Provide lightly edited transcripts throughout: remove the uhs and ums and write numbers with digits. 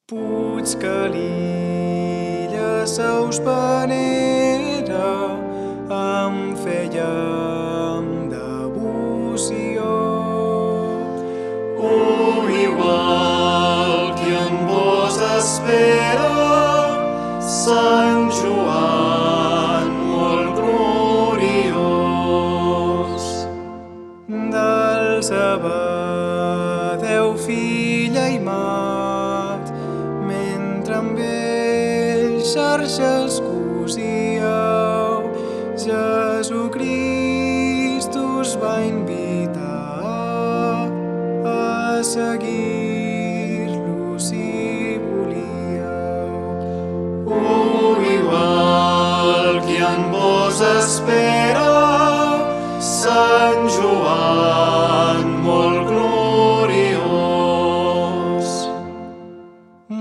Puig que l'illa seus venera em fèiem devoció. Igual que en vos espera Sant Joan molt gloriós. Del Zebedeu filla i mat, mentre amb ells xarxes cosíeu, Jesucrist us va invitar a seguir-lo si volíeu. Igual que en vos espera Sant Joan molt gloriós.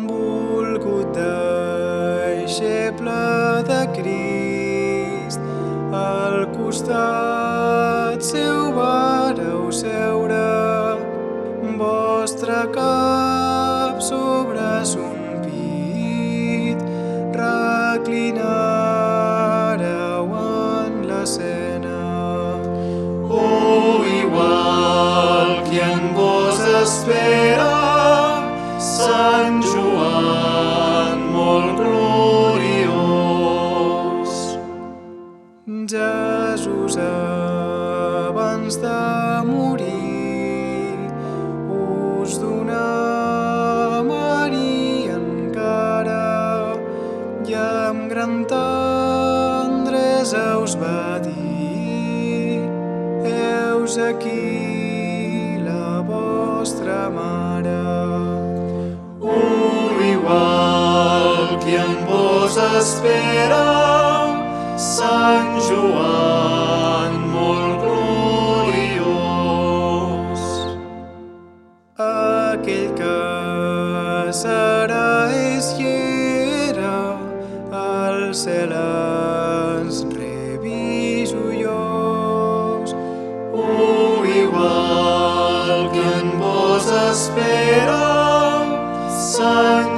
Volgut deixeble de Crist, al costat seu vareu seure, vostre cap sobre son pit reclinareu en l'escena. Igual que en vos espera Sant Joan molt gloriós. Jesús abans de morir us donà Maria encara i amb gran tendresa us va dir: heus aquí la vostra mare. Igual que en vos espera Sant Joan molt gloriós. Aquell que serà és i era, al cel ens rebi joiós. Igual que en vos espera Sant